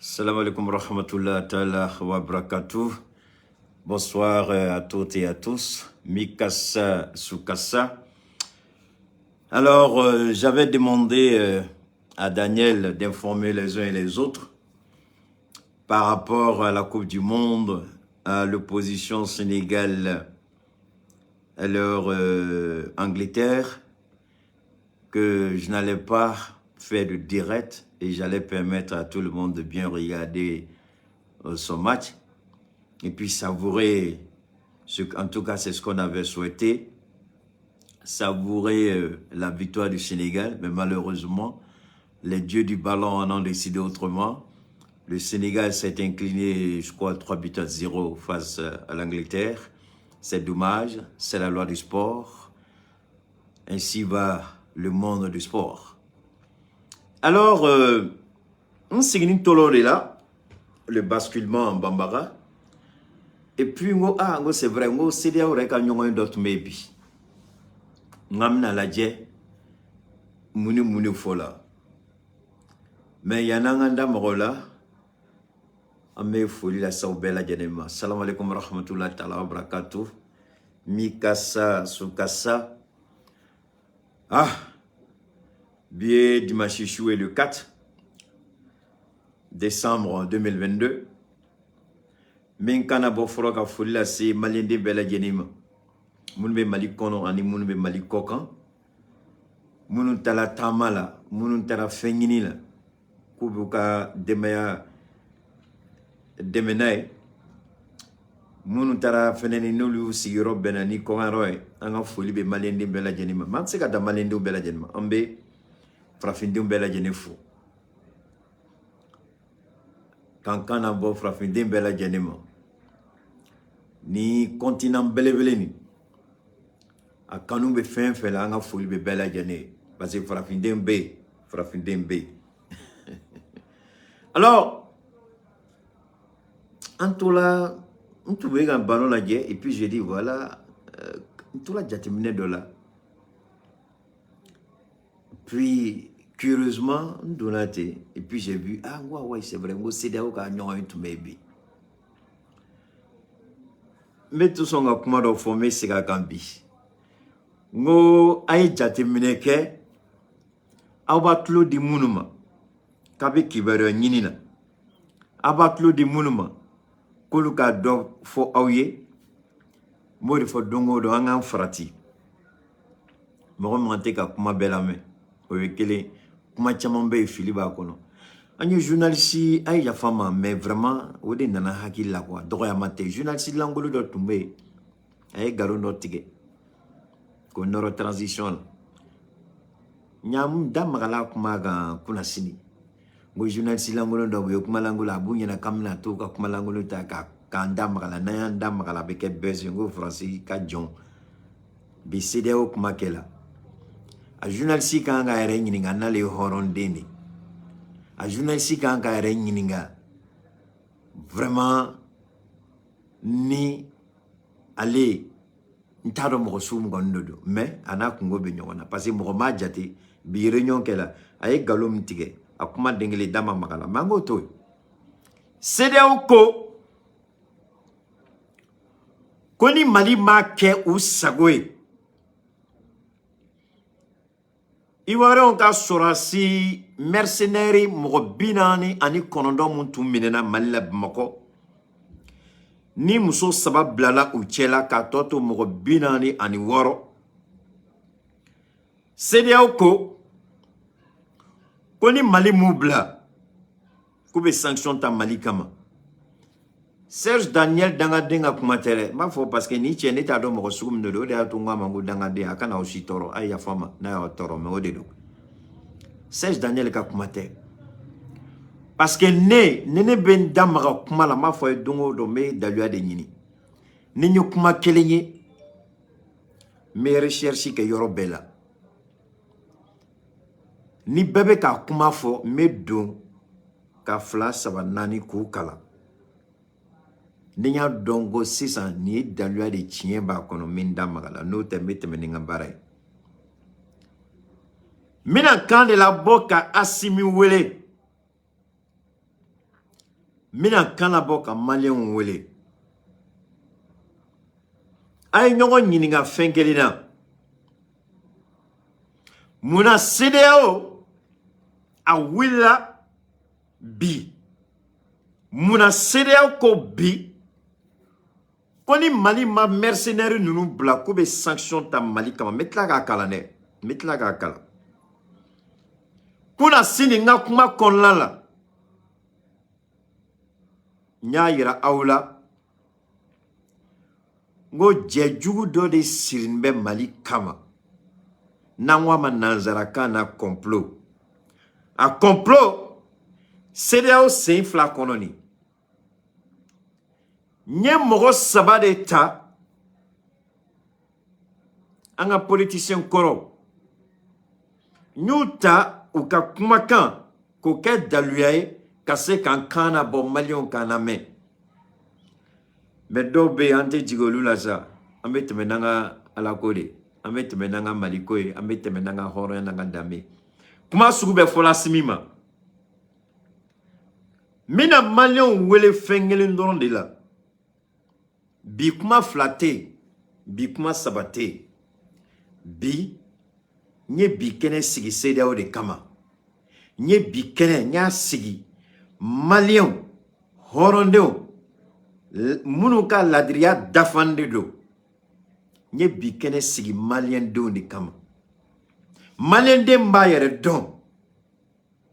Salam alaikum rahmatullah ta'ala wa barakatuh. Bonsoir à toutes et à tous. Mikasa Sukasa. Alors, j'avais demandé à Daniel d'informer les uns et les autres par rapport à la Coupe du Monde, à l'opposition Sénégal à leur Angleterre, que je n'allais pas faire de direct et j'allais permettre à tout le monde de bien regarder ce match et puis savourer, en tout cas c'est ce qu'on avait souhaité, savourer la victoire du Sénégal, mais malheureusement, les dieux du ballon en ont décidé autrement. Le Sénégal s'est incliné, je crois, 3-0 face à l'Angleterre. C'est dommage, c'est la loi du sport. Ainsi va le monde du sport. Alors, on s'est toloré là, le basculement en Bambara. Et puis, c'est vrai, c'est là où on a d'autres mébi. Ngamna la dje, mouni fola. Mais il y a un anda morola, amé foli la saubela djenema. Salam alaikum wa rahmatullahi ta'ala wa barakatuh. Mikasa Sukasa. Ah, bien dimanche choué le 4 décembre 2022. Minkana boforo ka foli la se malende bela djenema. Moun be mali kono ani moun be mali kokan. Moun tala tamala, moun tala fengini la. Kubuka demaya demenai. Moun tala feneni nolu sigiro benani kokan roy. Anga foli be malende bela jenima. Man se ka da malende bela jenima. Ambe frafindi bela jenifo. Kankana bo frafindi bela jenima. Ni continent bele ni. A kanu be fin fait la nga foli be bela jene parce que frafindem B. Alors antola on trouvait un ballon la guerre et puis j'ai dit voilà antola jatemine de là. Puis curieusement on donaté et puis j'ai vu ah ouais c'est vrai moi c'est d'ailleurs quand on a tout maybe. Mais tout son akuma do formé c'est ka gambi. Ngo ay jate mineke abatlo di munuma kabe kibero nyinina abatlo di munuma koluka do fo awye mori fo dongo do anga frati mo mante ka kuma belame o yekele kuma chamambe filiba kono anyo journaliste ay ya fama mais vraiment ode nana hakilla quoi do ya mate journaliste langolo do tumbe ay garo no tige ko noro transition nyam damagala kuma ga kuna sini go journaliste langolo do yo kuma langolo abunya na kamna to ka kuma langolo ta ka ndamagala na ndamagala be ke beze go français ka jon bi CDO kuma kela a journaliste ka nga ere nyininga na le horon deni a journaliste ka nga ere nyininga vraiment ni aller ntado mo sum gondodo mais ana kungo be nyona parce que mo ma jati bi réunion kela ay galom tige akuma dengeli dama magala mango to CDAO ko ni mali ma ke usagoy iware on ka sorasi mercenaire mo binani ani konondo mun tum minena malla bamako ni muso sabab blala u chela ka toto mo binani ani woro CDAO ko ni mali mubla ko be sanction ta mali kama Serge Daniel dangadenga kumatere ma fo parce que ni chene ta do mo sugum no do de atunga mangu dangade akana aussi toro ay ya fama na ya toro me odedo Serge Daniel ka kumatere parce que ne ben damara kuma la ma fo dongo do me dalua de nyini ni nyu kuma kelenye me recherche ke yoro bela ni bebe ka kuma fo me don ka fla saba nani ku kala ni nya dongo sisa ni dalua de chien ba kono min damara no te meteme ni ngambara mina kan de la boka asimi wele mina kanabo ka malien wele ay nyongo nyininga fenkelina muna CEDEAO a willa bi muna CEDEAO ko bi koni Mali ma mercenaire nunu bla ko be sanction ta Mali kama metla ka kala ne metla ka kala kuna sini nga kuma konla la nya yira awla ngo jejugu do de sirinbe Mali kama nangwa ma nanzaraka na complot a complot CEDEAO c'est flacononi nye mogo saba de ta anga politicien koro nyuta ou ka kumakan ko ke daluyaye kase kan kana bo malion kana me do be ante jigolu la sa ambe temenanga ala kode ambe temenanga malikoy ambe temenanga horo nanga dame kuma sugu be fola simima mina malion wele fengele ndon de la bi kuma flatte bi kuma sabate bi nye bi kene sigi CEDEAO de kama nye bi kene nya sigi malion horondeo munu ka ladriya dafande do nye bi kene sigi malien do de kama malien de mba yere don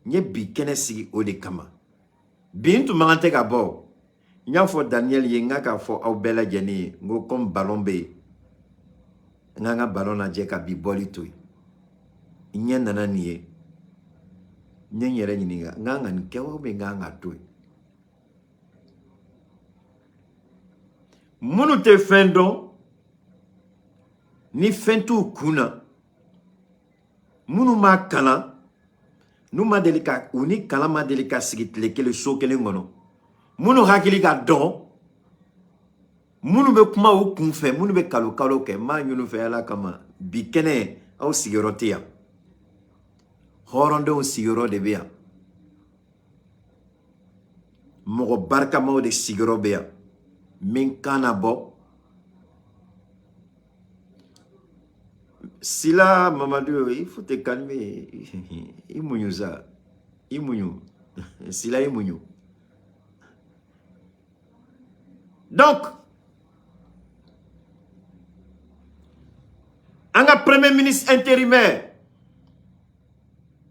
nye bi kene sigi o de kama bintu mangante ka bo nya fo Daniel yenga ka fo au bela jeni ngo comme ballon be nga ballon na je ka bi bolito nye nana niye nye yere nyinga nga nkewo be nga to munu te fendo ni fentu kuna munu ma kala nu ma delika uni kala ma delika sigitle kele so kele ngono munu hakili ka don munu be kuma o kunfe munu be kalo ke ma nyunu fe ala kama bikene au sigorotia horonde o sigoro de bia mogo barka mo de sigoro bia min kana bo sila Mamadou il faut te calmer imunyu za imunyu sila imunyu. Donc, anga premier ministre intérimaire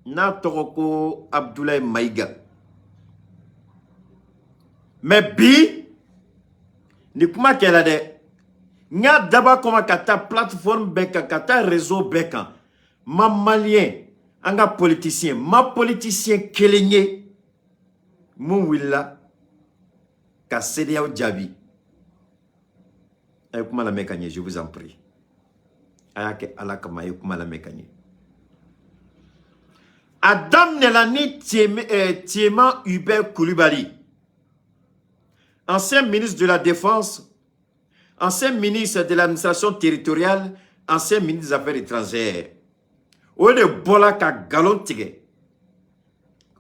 na toko Abdoulaye Maïga. Mais bi ni kuma kela de nya daba koma kata plateforme beka kata réseau beka ma malien anga politicien ma politicien kelenye mon willa ka CEDEAO jabi. Kuma la mécanique, je vous en prie. Ayake alakama kuma la mécanique. Adam Nelani Tiema Hubert Koulibaly, ancien ministre de la Défense, ancien ministre de l'administration territoriale, ancien ministre des Affaires étrangères. Au lieu de bola ka galon tige,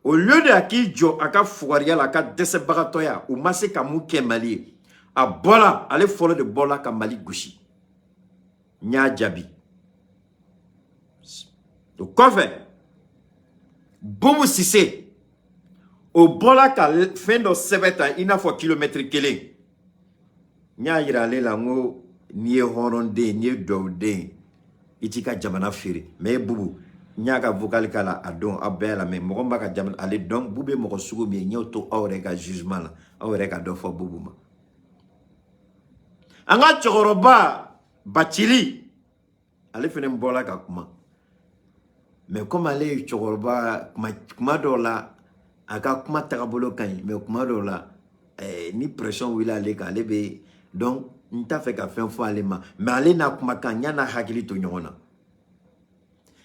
au lieu de aki jo aka fouaria la ka dese bagatoya ou masse ka mouke mali. A bola, allez follow de bola ka Mali Gouchi. Nya Djabi. Donc, quoi faire? Boumou Sissé. Au bola ka fin de 7 ans, il n'a pas kilomètre kélé. Nya irale la ngo, niye horonde, niye doude. Itika jamana firi. Mais boubou, nya ka vocal kala adon, abela, mais mogomba ka jamana, allez donc, boubé moko sugo mi, nyoto aureka jugement la, aureka dofo boubou ma. Anga chokoroba bachili ale fene mbola ka kuma mais comme ale chokoroba kuma dola aka kuma takabolo kan mais kuma dola ni pression wila ale ka ale be donc nta fe ka fen fo ale ma mais ale na kuma kan nya na hakili to nyona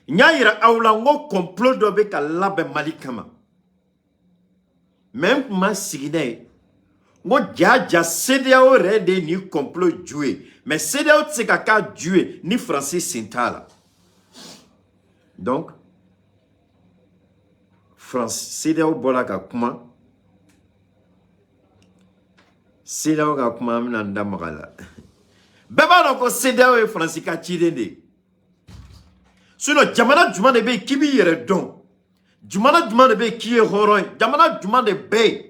nya yira awla ngo complot do be ka labe Mali kama même ma sigine ngo jaja CEDEAO rede ni complot joué mais CEDEAO tseka ka joué ni Francis Sintala. Donc France CEDEAO bola ka kuma CEDEAO ka kuma an bɛna n da maga la. Bɛɛ b'a dɔn ko CEDEAO ye Faransi ka ciden de ye. Sinon jamana jumɛn de bɛ yen k'i b'i yɛrɛ dɔn? Jamana jumɛn de bɛ yen k'i ye hɔrɔn ye? Jamana jumɛn de bɛ yen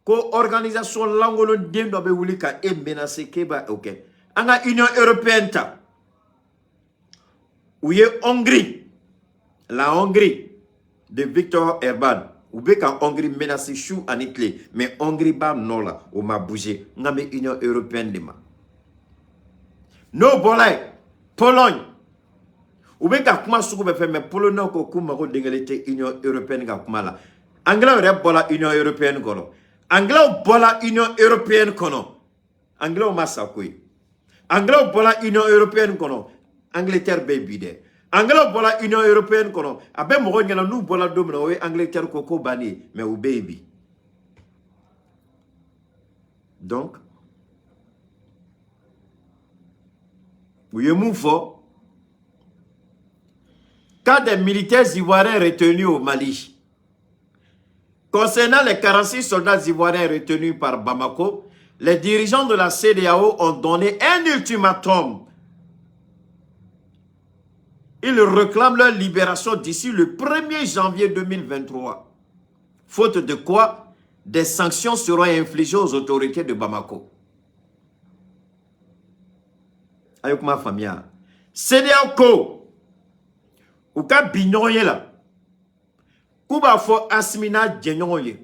ko organisation langolonden dɔ bɛ wuli ka e menacer k'e b'a o kɛ? An ka Union européenne ta. U ye Hongrie, la Hongrie de Viktor Orban. Ou bien quand Hongrie menace chou en Italie, mais Hongrie ba non là, ou m'a bougé. N'a mais Union européenne de ma. No bolay, Pologne. Ou bien quand kuma soukou be fait, mais Pologne ko kuma ko dengelete Union européenne ka kuma la. Anglais aurait bola Union européenne kono. Anglais bola Union européenne kono. Anglais o massa koy. Anglais bola Union européenne kono. Angleterre baby de. Anglais bola Union européenne kono abe mogo ngena nu bola domina o Angleterre ko bani mais ou baby. Donc oui moufo quand des militaires ivoiriens retenus au Mali concernant les 46 soldats ivoiriens retenus par Bamako, les dirigeants de la CEDEAO ont donné un ultimatum. Ils réclament leur libération d'ici le 1er janvier 2023. Faute de quoi, des sanctions seront infligées aux autorités de Bamako. Avec ma famille, CEDEAO ko, ou ka bignonye la, kouba fo asmina djenyoye,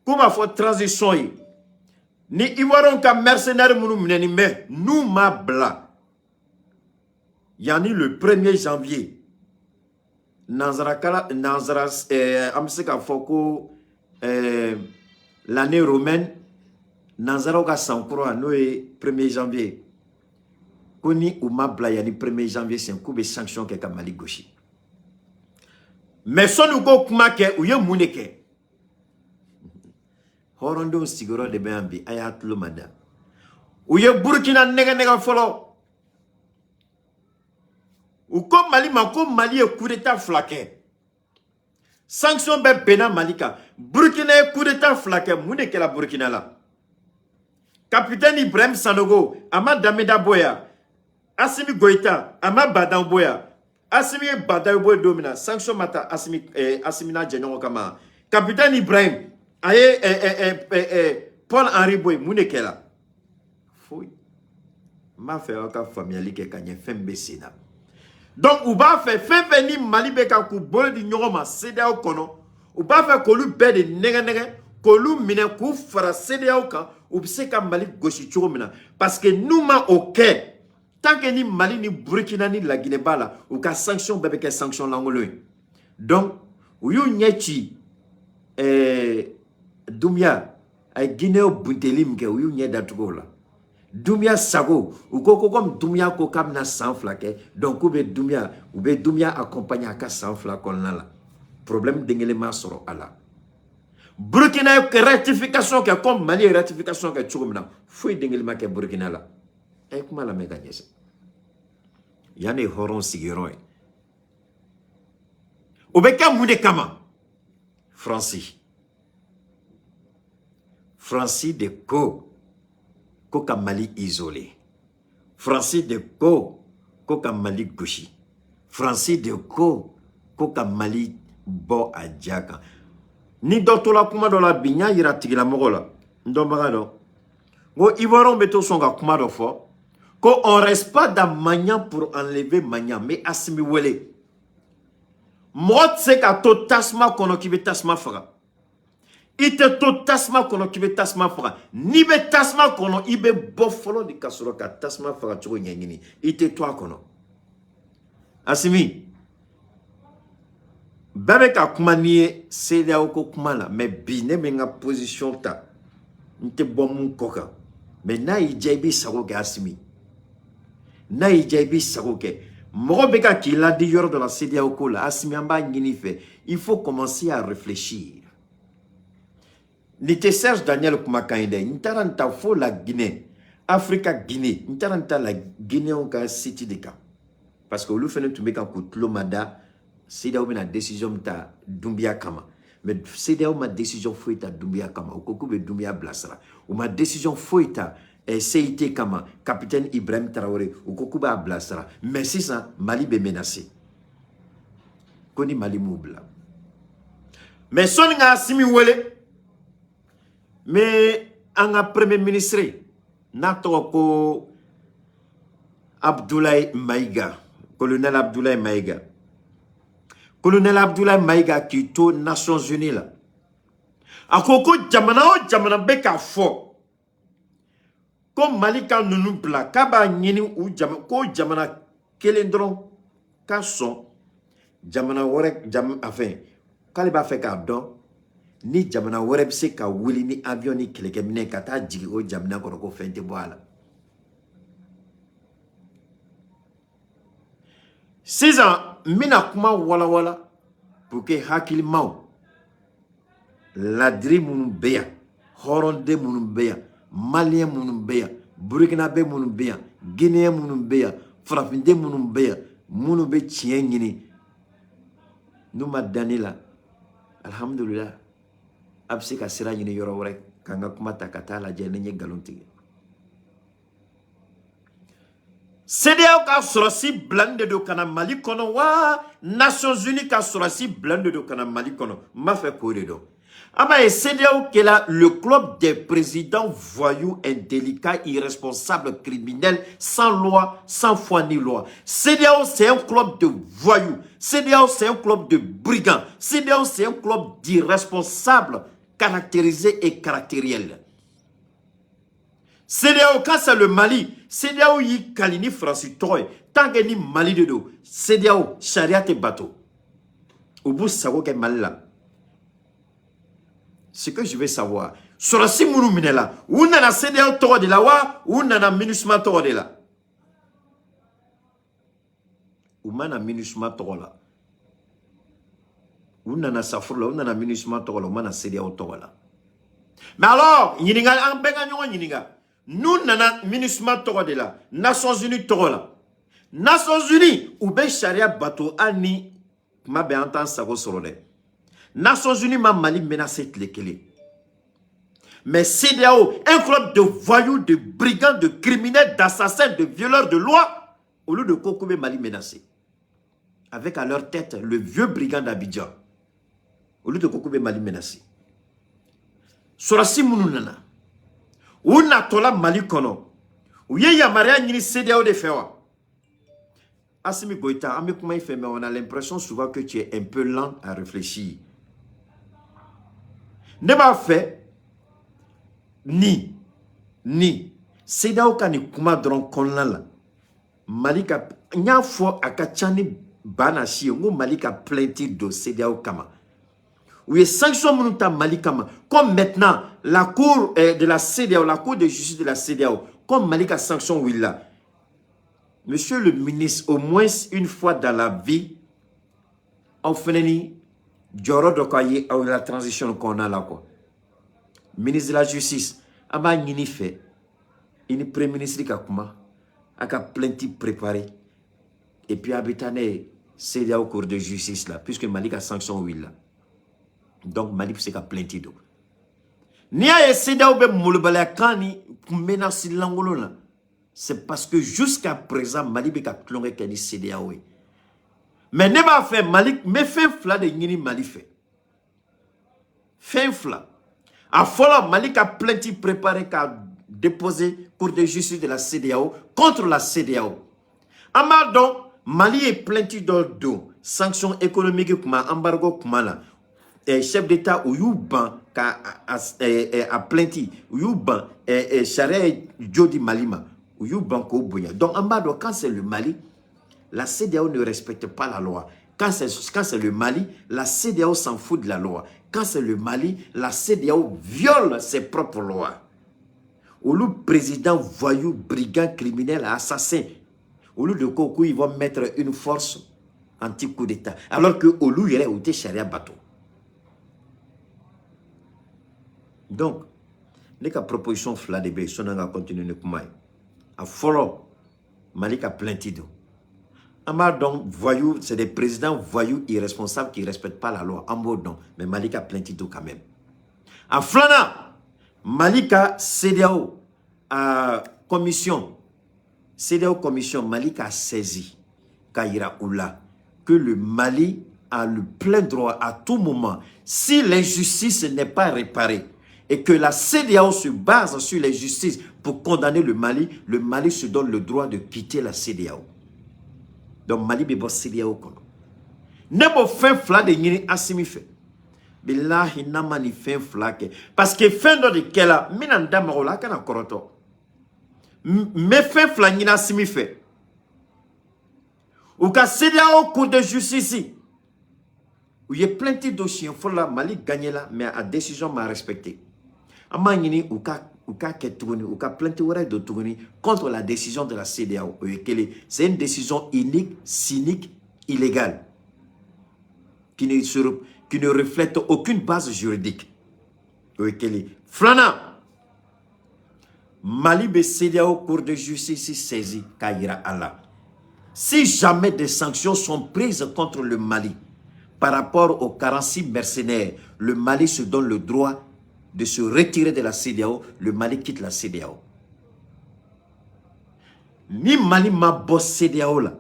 kouba fo transition ye, ni iwaron ka mercenaire mounou mneni me, nous ma bla. Yani le 1er janvier, Amseka Foko, l'année romaine, Nanzaroga Sankura, nous 1er janvier. Koni ou Mabla, yani 1er janvier, c'est un coup de sanction qui est à Mali Goshi. Mais son ou go kumake ou ye mouneke. Horondo sigoro de Béambi, ayat lumada. Ou ye Burkina nega follow. Ou comme Mali, Mali est coup d'état flaqué. Sanction ben Bena Malika. Burkina est coup d'état flaqué. Moune que la Burkina là. Capitaine Ibrahim Sanogo, Ama Dameda Boya, Assimi Goïta, Ama Badan Boya, Assimi Badan Boya Domina, sanction mata Assimina Djenon Kama. Capitaine Ibrahim, Paul-Henri Boy, Moune que là. Fouille. Ma fait un cas familial qui est gagné Fembe Sénat. Donc, ou ba fait venir Mali beka ku bol di nyoma CEDEAO kono, ou ba fait kolu be de nega kolu mine ku fara CEDEAO kan, ou se ka Mali goshi churo mina parce que nous ma OK. Tant que ni Mali ni Burkina ni la Guinée bala, ou ka sanction bebe ke sanction langolo. Donc, ou yu nyechi Dumia ay Guinée buntelim ke ou yu nye datugo la. Dumia sago ou koko comme Dumia ko kamna sans flaque donc ou be Dumia accompagner à sans flacon là problème d'englement soro ala Burkina rectification que comme Mali rectification que chumna fouy d'englement que Burkina là et comment la mégagne ça yani horon sigiro ou be kam mude kama Francis de ko Koka Mali isolé. Francis de Ko, Koka Mali Gouchi. Francis de Ko, Koka Mali Bo Adjaka. Ni dotola kuma do la binya yira tigila mogola. Ndombaga do. Go Ivoron beto songa kuma do fo. Ko on reste pas dans Magnan pour enlever Magnan. Mais asimi wele. Mot se ka to tasma kono kibe tasma fara. Ite to tasma kono kibe tasma fara. Ni be tasma kono ibe bofolo di kasoro ka tasma fara choko nyangini. Ite to kono. Asimi. Bebe ka kuma niye CEDEAO ko kuma la. Mais bine menga position ta. Nte bon moun koka. Mais na ijaibi sago ke asimi. Na ijaibi sago ke. Moro beka ki la di yor de la CEDEAO ko la. Asimi amba ngini fe. Il faut commencer à réfléchir. Nite Serge Daniel Kumakainde, n'taranta fo la Guinée, Africa Guinée, n'taranta la Guinée on ka city de ka. Parce que le fait de tomber quand Lomada, c'est là où la décision ta Doumbia Kama. mais c'est ma décision faut ta Doumbia kama ou koko be Doumbia blasra ou ma décision faut ta CIT kama capitaine Ibrahim Traoré ou koko ba blasra mais si ça Mali be menacé koni Mali moubla mais son nga simi wele mais anga premier ministre nato ko Abdoulaye Maïga colonel Abdoulaye Maïga colonel Abdoulaye Maïga qui to Nations Unies là akoko jamana o jamana be ka fo comme Malika nunu bla kaba nyini ou jamana ko jamana kelendron ka son jamana wore jam enfin kale ba fe ka don ni jamana wore be se ka wuli ni avion ni keleke mine ka ta jigi o jamana ko fente boala 6 ans mina kuma wala wala pour que hakil maw ladri munum beya horonde munum beya malien munum beya burkina be munum beya guinée munum beya frafinde munum beya munum be tien nyini numa danila alhamdulillah absi ka sira nyini yoro rek kanga kuma takata la jene nye galontige CEDEAO ka sorasi blande do kana Mali kono wa Nations Unies ka sorasi blande do kana Mali kono ma fait quoi do ama et CEDEAO qui est là le club des présidents voyous indélicats irresponsables criminels sans loi sans foi ni loi CEDEAO c'est un club de voyous CEDEAO c'est un club de brigands CEDEAO c'est un club d'irresponsables caractérisés et caractériels CEDEAO, quand c'est le Mali, CEDEAO y kalini Francis Toy, tant que ni Mali de dos, CEDEAO, charia te bateau. Au bout, ça vaut que Mali là. Ce que je veux savoir, sur la Simourou Minela, où n'a la CEDEAO Toro de la Wa, où n'a la MINUSMA Toro de la. Où n'a la MINUSMA Toro là. Où n'a la Safrou là, où n'a la MINUSMA Toro là, où n'a la CEDEAO Toro là. Mais alors, Yininga, en Benganyon, Yininga. Nous nana MINUSMA toro de la Nations Unies toro la Nations Unies ou be charia bateau ani ma be entend ça soro de Nations Unies ma Mali menacé tlekele mais CEDEAO un club de voyous de brigands de criminels d'assassins de violeurs de loi au lieu de Kokobe Mali menacé avec à leur tête le vieux brigand d'Abidjan au lieu de Kokobe Mali menacé Sorasi munu nana ou na tola Mali kono ou ye yamaria nyini CEDEAO de fewa Assimi Goïta ame kuma il fait mais on a l'impression souvent que tu es un peu lent à réfléchir ne m'a fait ni CEDEAO kani kuma dron konla la Mali ka nya fo akachani banashi ngo Mali ka plainti do CEDEAO kama oui, sanctions Mounouta Mali Kama. Comme maintenant, la cour de la CEDEAO, la cour de justice de la CEDEAO, comme Mali a sanction Willa. Monsieur le ministre, au moins une fois dans la vie, on fait ni Djoro Dokaye ou la transition qu'on a là quoi. Ministre de la justice, Aba Nini fait, une premier ministre qui a kuma, a plainte préparé, et puis habitane CEDEAO cour de justice là, puisque Mali a sanction Willa. Donc Mali c'est qu'à plein tido. Ni a essayé de moulbala kani menacer l'angolo là. C'est parce que jusqu'à présent Mali beka klonge kani CEDEAO. Mais ne pas fait Mali mais fin fla de ngini Mali fait. Fin fla. A fola Mali a plainti préparé qu'à déposer pour de justice de la CEDEAO contre la CEDEAO. Amadon Mali est plainti d'ordre sanctions économiques comme embargo comme là. Chef d'État ou Youban a plainti ou Youban charia Jodi Malima ou Youban ko bonya. Donc en bas quand c'est le Mali, la CEDEAO ne respecte pas la loi. Quand c'est le Mali, la CEDEAO s'en fout de la loi. Quand c'est le Mali, la CEDEAO viole ses propres lois. Au lieu président voyou, brigand, criminel, assassin, au lieu de Kokou, ils vont mettre une force anti-coup d'État. Alors que au lieu, il y aurait été charia bateau. Donc, les propositions fla de bé, son a continué de kumai. A follow, Mali a plein tido. donc, voyous, c'est des présidents voyous irresponsables qui ne respectent pas la loi. En mode non. Mais Malika plein titre quand même. En Flana, Malika CDAO, commission, CDAO commission, Malika a saisi, Kaira Oula, que le Mali a le plein droit à tout moment, si l'injustice n'est pas réparée, et que la CDAO se base sur l'injustice pour condamner le Mali se donne le droit de quitter la CDAO. Donc Mali bebo CDAO kono. Nebo fin fla de yini asimi fe. Billahi namani fin fla ke. Parce que fin do de kela minanda marola kana koroto. Me fin fla yini asimi fe. Ou ka CDAO cour de justice ici. Où il y a plein de dossiers, faut la Mali gagner là, mais à décision m'a respecté. Amanyini ou ka ketuni ou ka plein de tourni contre la décision de la CDAO. C'est une décision inique, cynique, illégale, qui ne reflète aucune base juridique. Flana, Mali be CDAO cour de justice saisi Kaira Allah. Si jamais des sanctions sont prises contre le Mali par rapport aux 46 mercenaires, le Mali se donne le droit de se retirer de la CDAO, le Mali quitte la CDAO. Ni Mali ma boss CDAO là,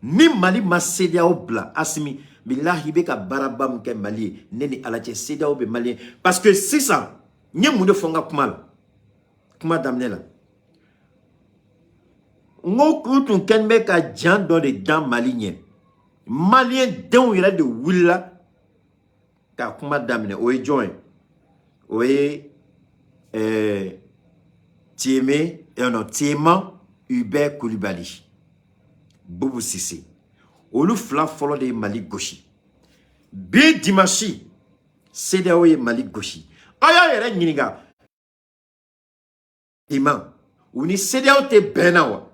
ni Mali ma CDAO bla, asimi, billahi beka barabam ke Mali, neni alache CDAO be Mali. Parce que c'est ça, nye moune fonga kuma damne là. Ngo koutoun kenbe ka djan do de dan Mali nye. Malien den yira de willa ka kuma damne, oye join. Oui, Tiéman Hubert Koulibaly, Boubou Sissé, Olu Fla Folo de Mali Gauchi, B Dimashi, CDAO Mali Gauchi. Aya yere nyiniga, Tiéman, Uni CDAO te benawa,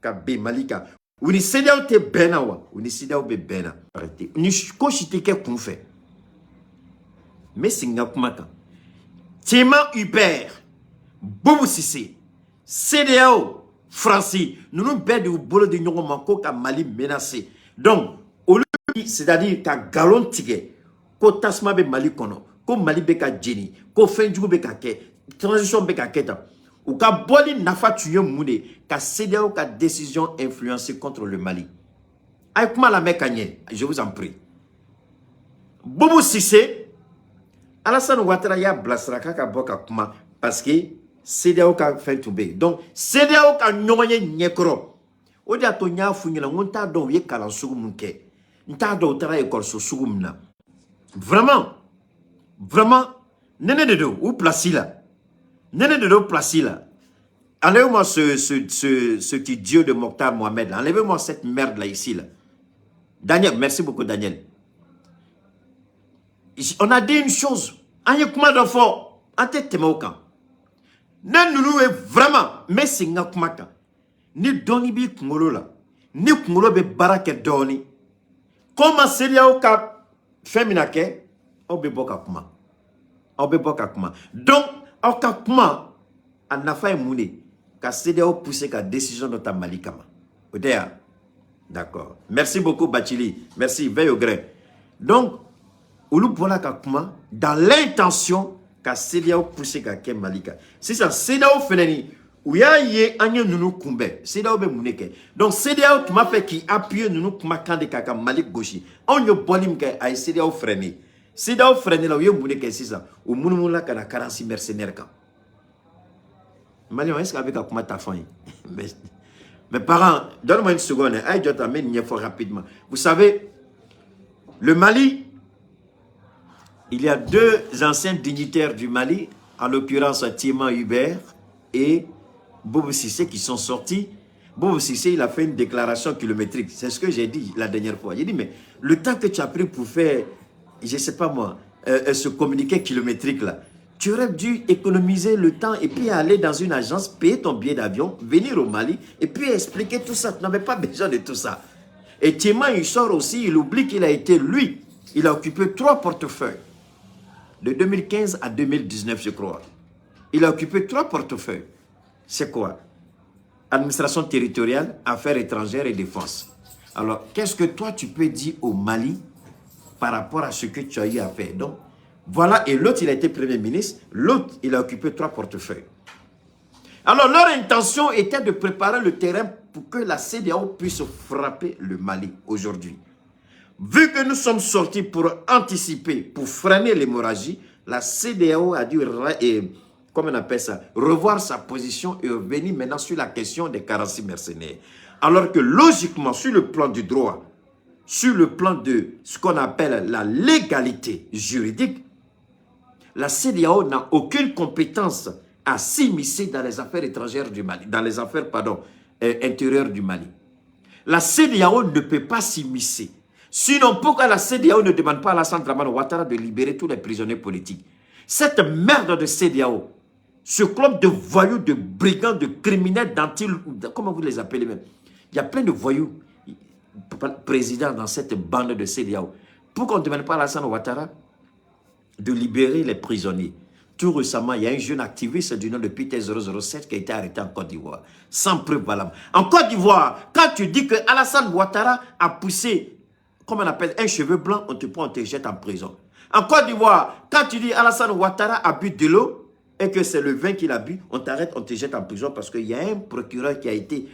ka B Malika, Uni CDAO te benawa, Uni CDAO be bena. Arrêtez. Uni Gauchi te ke koun fait. Mais singa kumaka. Tiéman Hubert, Boubou Sissé, CDAO, Francis, nous nous bêtons au boulot de Nyongo Manko ka Mali menacé. Donc, au lieu, c'est-à-dire ka galon tige, ko tasma be Mali kono, ko Mali be ka djeni, ko fenjugo be ka ke, transition be ka keta, ou ka boli nafa tuye moune, ka CDAO ka décision influencée contre le Mali. Aïe, comment la mec je vous en prie. Boubou Sissé, Alassane Ouattara ya blasra kaka boka kuma parce que CDAO ka fait tomber. Donc CDAO ka nyonye nyekro. O dia to nya funyela ngonta do ye kala sugu munke. Nta do tara école so sugu mna. Vraiment nene de do ou placé là. Nene de do placé là. Enlevez-moi ce qui Dieu de Mokhtar Mohamed. Enlevez-moi cette merde là ici là. Daniel, merci beaucoup Daniel. On a dit une chose. Anye kuma d'enfant. Ante temaukan. Ne nous est vraiment. Mais c'est nga kumaka. Ni doni bi kungolo la. Ni kungolo be barake doni. Comment CDAO ka femina ke. Obe boka kuma. Obe boka kuma. Donc, au ka kuma. Anafa e moune. Ka CDAO pousse ka décision de ta malikama. Odea. D'accord. Merci beaucoup Bachili. Merci. Veille au grain. Donc, Olu bola ka kuma dans l'intention ka CDAO pousser ka ke Malika. C'est ça CDAO feneni ou ya ye anye nunu kumbe. CDAO be muneke. Donc CDAO qui m'a fait qui appuie nunu kuma kande ka Malik Gauchi. On yo bolim ke ay CDAO frené. CDAO frené la ou ye muneke c'est ça. Ou munu la kana 46 mercenaires ka. Malion est-ce qu'avec kuma ta fin? Mes parents, donne-moi une seconde. Aïe, je t'amène une fois rapidement. Vous savez, le Mali, il y a deux anciens dignitaires du Mali, en l'occurrence Tiéman Hubert et Boubou Sissé qui sont sortis. Boubou Sissé, il a fait une déclaration kilométrique. C'est ce que j'ai dit la dernière fois. J'ai dit, mais le temps que tu as pris pour faire, je ne sais pas moi, ce communiqué kilométrique là, tu aurais dû économiser le temps et puis aller dans une agence, payer ton billet d'avion, venir au Mali et puis expliquer tout ça. Tu n'avais pas besoin de tout ça. Et Tiéman, il sort aussi, il oublie qu'il a été lui. Il a occupé 3 portefeuilles. De 2015 à 2019, je crois. Il a occupé 3 portefeuilles. C'est quoi? Administration territoriale, affaires étrangères et défense. Alors, qu'est-ce que toi, tu peux dire au Mali par rapport à ce que tu as eu à faire? Donc, voilà, et l'autre, il a été Premier ministre, l'autre, il a occupé 3 portefeuilles. Alors, leur intention était de préparer le terrain pour que la CEDEAO puisse frapper le Mali aujourd'hui. Vu que nous sommes sortis pour anticiper, pour freiner l'hémorragie, la CEDEAO a dû, comment on appelle ça, revoir sa position et revenir maintenant sur la question des 46 mercenaires. Alors que logiquement, sur le plan du droit, sur le plan de ce qu'on appelle la légalité juridique, la CEDEAO n'a aucune compétence à s'immiscer dans les affaires étrangères du Mali, dans les affaires, intérieures du Mali. La CEDEAO ne peut pas s'immiscer. Sinon, pourquoi la CEDEAO ne demande pas à Alassane Dramane Ouattara de libérer tous les prisonniers politiques? Cette merde de CEDEAO, ce club de voyous, de brigands, de criminels, comment vous les appelez même? Il y a plein de voyous présidents dans cette bande de CEDEAO. Pourquoi on ne demande pas à Alassane Ouattara de libérer les prisonniers? Tout récemment, il y a un jeune activiste du nom de Peter 007 qui a été arrêté en Côte d'Ivoire, sans preuve valable. En Côte d'Ivoire, quand tu dis que Alassane Ouattara a poussé, comme on appelle, un cheveu blanc, on te prend, on te jette en prison. En Côte d'Ivoire, quand tu dis Alassane Ouattara a bu de l'eau et que c'est le vin qu'il a bu, on t'arrête, on te jette en prison parce qu'il y a un procureur qui a été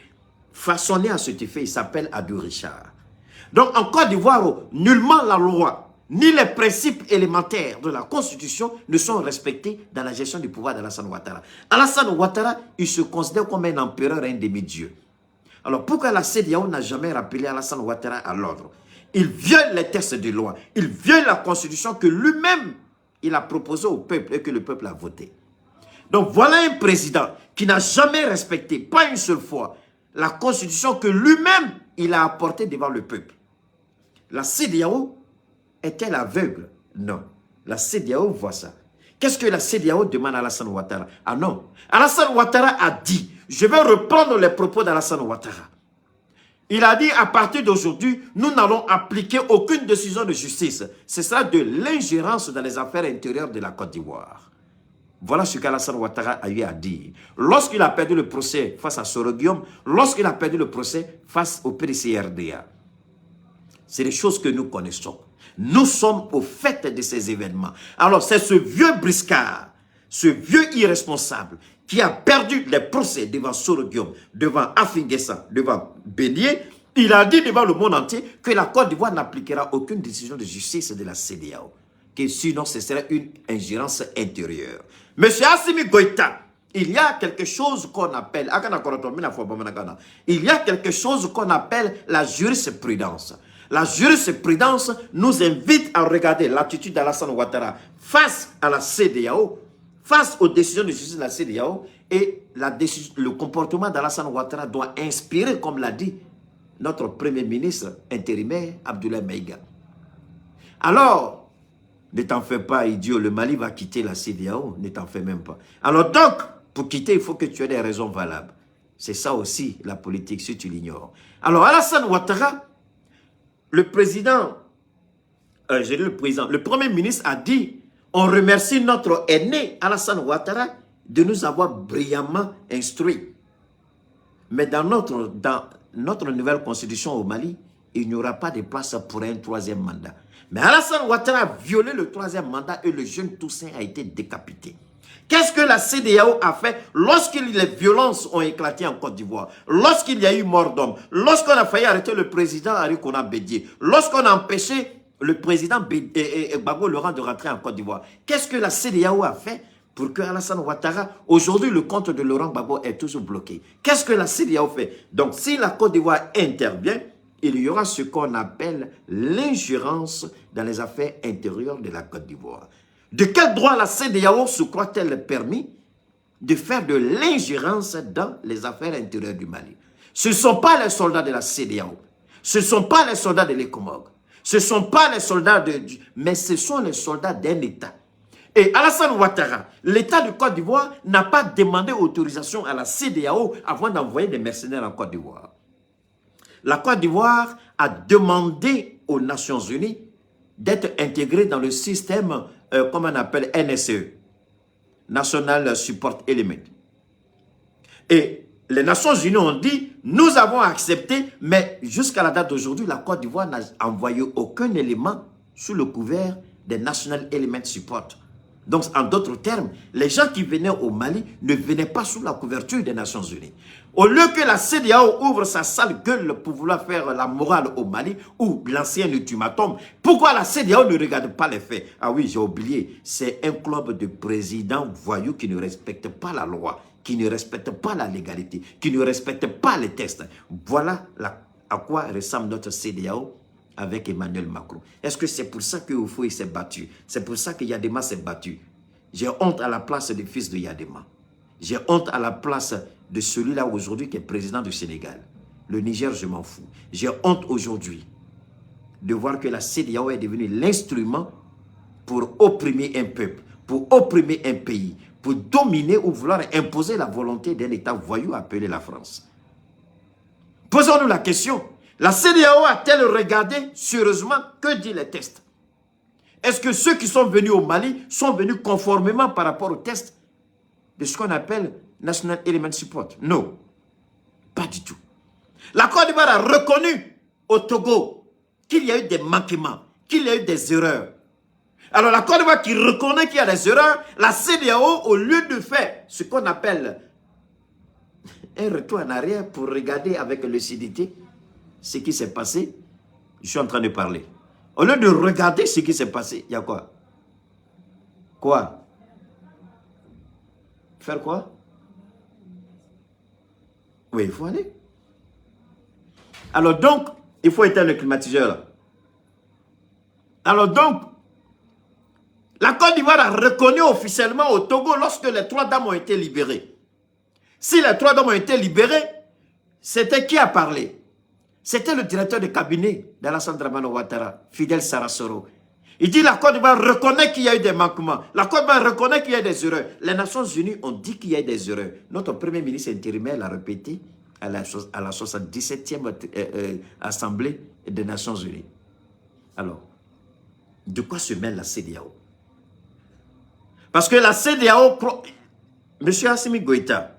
façonné à cet effet, il s'appelle Adou Richard. Donc en Côte d'Ivoire, nullement la loi ni les principes élémentaires de la Constitution ne sont respectés dans la gestion du pouvoir d'Alassane Ouattara. Alassane Ouattara, il se considère comme un empereur, un demi-dieu. Alors pourquoi la CEDEAO n'a jamais rappelé Alassane Ouattara à l'ordre? Il viole les textes de loi, il viole la Constitution que lui-même, il a proposé au peuple et que le peuple a voté. Donc voilà un président qui n'a jamais respecté, pas une seule fois, la Constitution que lui-même, il a apportée devant le peuple. La CEDEAO est-elle aveugle? Non. La CEDEAO voit ça. Qu'est-ce que la CEDEAO demande à Alassane Ouattara? Ah non. Alassane Ouattara a dit, je vais reprendre les propos d'Alassane Ouattara. Il a dit, à partir d'aujourd'hui, nous n'allons appliquer aucune décision de justice. Ce sera de l'ingérence dans les affaires intérieures de la Côte d'Ivoire. Voilà ce qu'Alassane Ouattara a eu à dire. Lorsqu'il a perdu le procès face à Soro Guillaume, lorsqu'il a perdu le procès face au PDCRDA. C'est des choses que nous connaissons. Nous sommes au fait de ces événements. Alors, c'est ce vieux briscard, ce vieux irresponsable qui a perdu les procès devant Soro Guillaume, devant Afingessa, devant Bélier. Il a dit devant le monde entier que la Côte d'Ivoire n'appliquera aucune décision de justice de la CEDEAO. Que sinon, ce serait une ingérence intérieure. Monsieur Assimi Goïta, il y a quelque chose qu'on appelle, il y a quelque chose qu'on appelle la jurisprudence. La jurisprudence nous invite à regarder l'attitude d'Alassane Ouattara face à la CEDEAO, face aux décisions de justice de la CEDEAO, et le comportement d'Alassane Ouattara doit inspirer, comme l'a dit notre Premier ministre intérimaire, Abdoulaye Maïga. Alors, ne t'en fais pas, idiot, le Mali va quitter la CEDEAO, ne t'en fais même pas. Alors donc, pour quitter, il faut que tu aies des raisons valables. C'est ça aussi, la politique, si tu l'ignores. Alors, Alassane Ouattara, le Premier ministre a dit, on remercie notre aîné Alassane Ouattara de nous avoir brillamment instruits. Mais dans notre nouvelle constitution au Mali, il n'y aura pas de place pour un 3e mandat. Mais Alassane Ouattara a violé le 3e mandat et le jeune Toussaint a été décapité. Qu'est-ce que la CEDEAO a fait lorsque les violences ont éclaté en Côte d'Ivoire, lorsqu'il y a eu mort d'homme, lorsqu'on a failli arrêter le président Arikona Bédié, lorsqu'on a empêché le président Gbagbo Laurent de rentrer en Côte d'Ivoire? Qu'est-ce que la CEDEAO a fait pour que Alassane Ouattara, aujourd'hui le compte de Laurent Gbagbo est toujours bloqué? Qu'est-ce que la CEDEAO fait? Donc si la Côte d'Ivoire intervient, il y aura ce qu'on appelle l'ingérence dans les affaires intérieures de la Côte d'Ivoire. De quel droit la CEDEAO se croit-elle permis de faire de l'ingérence dans les affaires intérieures du Mali? Ce ne sont pas les soldats de la CEDEAO, ce ne sont pas les soldats de l'ECOMOG, ce ne sont pas les soldats mais ce sont les soldats d'un État. Et Alassane Ouattara, l'État de Côte d'Ivoire n'a pas demandé autorisation à la CEDEAO avant d'envoyer des mercenaires en Côte d'Ivoire. La Côte d'Ivoire a demandé aux Nations Unies d'être intégrée dans le système, comme on appelle NSE, National Support Element. Et les Nations Unies ont dit, nous avons accepté, mais jusqu'à la date d'aujourd'hui, la Côte d'Ivoire n'a envoyé aucun élément sous le couvert des National Element Support. Donc, en d'autres termes, les gens qui venaient au Mali ne venaient pas sous la couverture des Nations Unies. Au lieu que la CEDEAO ouvre sa sale gueule pour vouloir faire la morale au Mali ou l'ancien ultimatum, pourquoi la CEDEAO ne regarde pas les faits? Ah oui, j'ai oublié, c'est un club de présidents voyous qui ne respectent pas la loi, qui ne respectent pas la légalité, qui ne respectent pas les textes. Voilà à quoi ressemble notre CEDEAO avec Emmanuel Macron. Est-ce que c'est pour ça que Oufoué s'est battu? C'est pour ça que Yadema s'est battu? J'ai honte à la place du fils de Yadema. J'ai honte à la place de celui-là aujourd'hui qui est président du Sénégal. Le Niger, je m'en fous. J'ai honte aujourd'hui de voir que la CEDEAO est devenue l'instrument pour opprimer un peuple, pour opprimer un pays, pour dominer ou vouloir imposer la volonté d'un État voyou appelé la France. Posons-nous la question. La CEDEAO a-t-elle regardé sérieusement que disent les tests? Est-ce que ceux qui sont venus au Mali sont venus conformément par rapport aux tests de ce qu'on appelle National Element Support? Non, pas du tout. La Côte d'Ivoire a reconnu au Togo qu'il y a eu des manquements, qu'il y a eu des erreurs. Alors la Côte d'Ivoire qui reconnaît qu'il y a des erreurs, la CEDEAO, au lieu de faire ce qu'on appelle un retour en arrière pour regarder avec lucidité ce qui s'est passé, je suis en train de parler. Au lieu de regarder ce qui s'est passé, il y a quoi? Quoi? Faire quoi? Oui, il faut aller. Alors donc, il faut éteindre le climatiseur. Alors donc, la Côte d'Ivoire a reconnu officiellement au Togo lorsque les 3 dames ont été libérées. Si les 3 dames ont été libérées, c'était qui a parlé? C'était le directeur de cabinet d'Alassane Dramane Ouattara, Fidel Sarasoro. Il dit la Côte d'Ivoire reconnaît qu'il y a eu des manquements. La Côte d'Ivoire reconnaît qu'il y a eu des erreurs. Les Nations Unies ont dit qu'il y a eu des erreurs. Notre premier ministre intérimaire l'a répété à la 77e Assemblée des Nations Unies. Alors, de quoi se mêle la CEDEAO? Parce que la CEDEAO... Monsieur Assimi Goïta,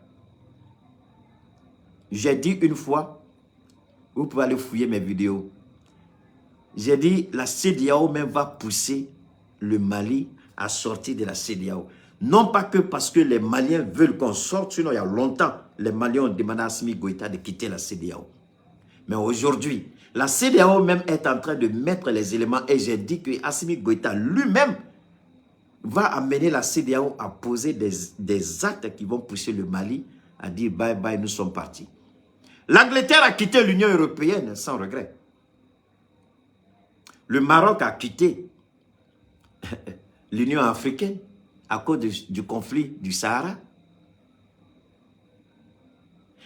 j'ai dit une fois, vous pouvez aller fouiller mes vidéos. J'ai dit, la CEDEAO même va pousser le Mali à sortir de la CEDEAO. Non pas que parce que les Maliens veulent qu'on sorte, sinon il y a longtemps, les Maliens ont demandé à Assimi Goïta de quitter la CEDEAO. Mais aujourd'hui, la CEDEAO même est en train de mettre les éléments et j'ai dit que Assimi Goïta lui-même va amener la CEDEAO à poser des actes qui vont pousser le Mali à dire bye bye, nous sommes partis. L'Angleterre a quitté l'Union européenne sans regret. Le Maroc a quitté l'Union africaine à cause du conflit du Sahara.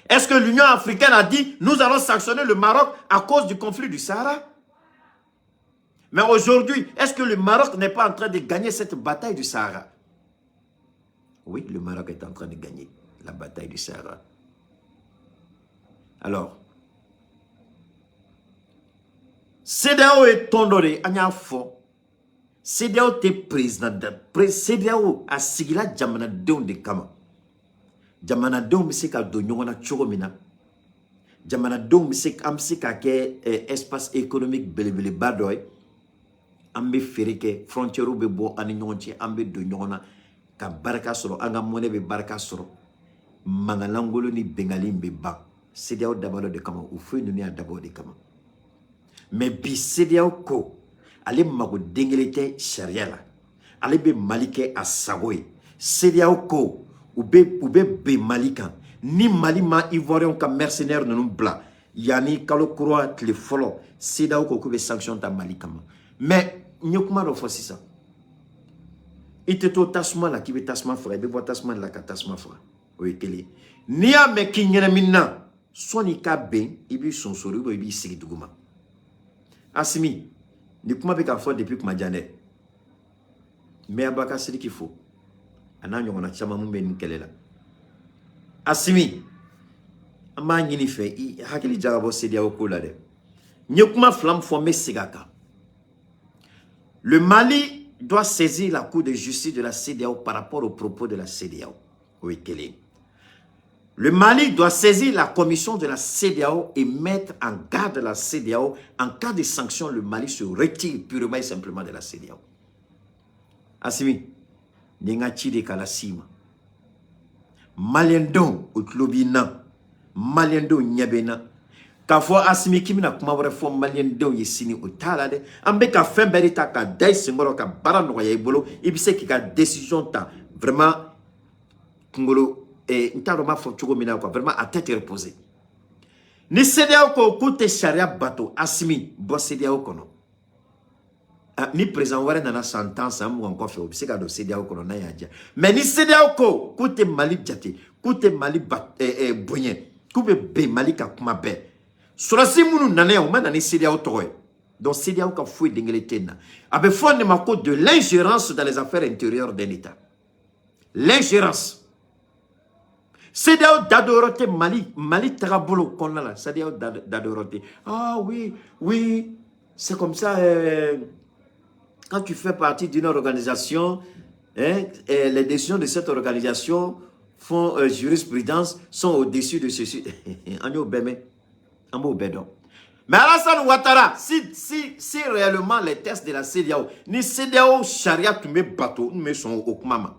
Est-ce que l'Union africaine a dit nous allons sanctionner le Maroc à cause du conflit du Sahara? Mais aujourd'hui, est-ce que le Maroc n'est pas en train de gagner cette bataille du Sahara? Oui, le Maroc est en train de gagner la bataille du Sahara. Alors, CEDEAO est tondoré, anya fo. CEDEAO te président de CEDEAO a sigila jamana deun de kama. Jamana deun se ka do ɲɔgɔn na cogo min na. Jamana deun an bɛ se ka kɛ espace économique belebeleba dɔ ye. An bɛ feere kɛ, frontières bɛ bɔ an ni ɲɔgɔn cɛ, an bɛ don ɲɔgɔn na ka barika sɔrɔ, an ka monnaie bɛ barika sɔrɔ. Mangalangolo ni bengali bɛ ban. CEDEAO dabalo de kama, ou feu ninnu y'a dabalo de kama. Mais bi CEDEAO ko, ale mago dengele tɛ sariya la. Ale bɛ Mali kɛ a sago ye. CEDEAO ko, u bɛ ben Mali kan. Ni Mali ma Ivoirien ka mercenaire ninnu bila, yani kalo kura tile fɔlɔ, CEDEAO ko k'u bɛ sanction ta Mali kama. Mais n ye kuma dɔ fɔ sisan. I tɛ to tasuma la k'i bɛ tasuma faga, i bɛ bɔ tasuma la ka tasuma faga. O ye kelen. N'i y'a mɛn k'i ɲɛnamina, sɔnni ka bɛn, i b'i sonsori ou i b'i sigi duguma. Assimi, ni kuma bɛ ka fɔ depuis kuma jan dɛ. Mais Abubakar Sidiki fo. A n'a ɲɔgɔnna caman mun bɛ nin kɛlɛ la. Assimi, an b'a ɲini fɛ, i hakili jagabɔ CEDEAO ko la dɛ. N ye kuma fila min fɔ n bɛ segin a kan. Le Mali doit saisir la Cour de justice de la CEDEAO par rapport aux propos de la CEDEAO. Oui, quel est? Le Mali doit saisir la commission de la CEDEAO et mettre en garde la CEDEAO. En cas de sanction, le Mali se retire purement et simplement de la CEDEAO. Assimi, Nenga Chide Kalasima. Maliendo Utlobina. Maliendo Nyabena. Kafo Assimi Kimina Kumawre fo Maliendo Yesini Utalade. Ambe ka Femberita ka Dai Singoro ka Baranoya Ibolo. Ibise ki ka décision ta. Vraiment, Kungolo. Et vraiment à tête reposée. Ni CEDEAO ko koute charia bateau Assimi bo CEDEAO kono. Ni président wara nana sentence am encore fait obseka do CEDEAO kono na yaja. Mais ni CEDEAO ko koute Mali jate, koute Mali bonyen, koube be Mali ka kuma be. Surasi munu nana o mana ni CEDEAO toy. Donc CEDEAO ka foué dengeletena. Abe fonde mako de l'ingérence dans les affaires intérieures d'un État. L'ingérence. CEDEAO d'adoroté Mali Tarabolo Konala, CEDEAO d'adoroté. Ah oui, oui, c'est comme ça. Quand tu fais partie d'une organisation, et les décisions de cette organisation font jurisprudence, sont au-dessus de ceci. Mais Alassane Ouattara, si réellement les tests de la CEDEAO, ni CEDEAO charia tu mets bateau, nous mettons au Kumama.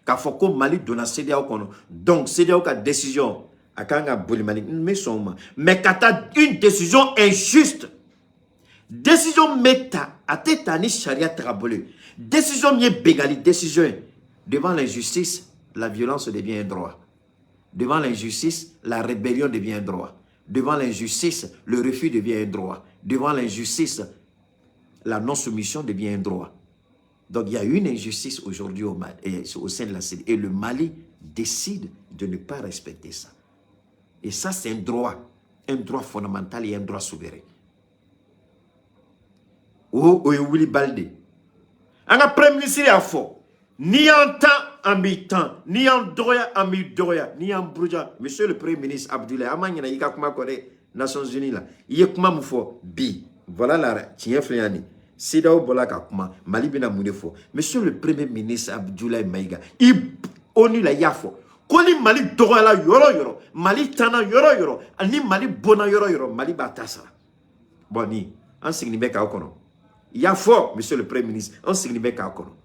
Kafoko Mali donna CEDEAO kono. Donc CEDEAO ka décision akanga boli Mali mais son mais kata une décision injuste. Décision meta ateta ni charia trabolé. Décision mieux bégali décision devant l'injustice, la violence devient un droit. Devant l'injustice, la rébellion devient un droit. Devant l'injustice, le refus devient un droit. Devant l'injustice, la non-soumission devient un droit. Donc, il y a une injustice aujourd'hui au sein de la CEDEAO. Et le Mali décide de ne pas respecter ça. Et ça, c'est un droit fondamental et un droit souverain. Willy Balde. Un premier ministre a fait. Ni en temps en mi-temps, ni en droit en mi-droit, ni en brouja. Monsieur le Premier ministre Abdoulaye, Amanyana, il y a kuma Nations Unies là. Il y a kuma moufo bi. Voilà la tiens fléani. CEDEAO bolaka kuma Mali bina mounefo. Monsieur le Premier ministre Abdoulaye Maïga, il onu la yafo. Koni Mali droit la yoro, Mali tana yoro, ani Mali bona yoro, Mali batasa. Boni, en signibé ka okono. Yafo, monsieur le Premier ministre, en signibé ka okono.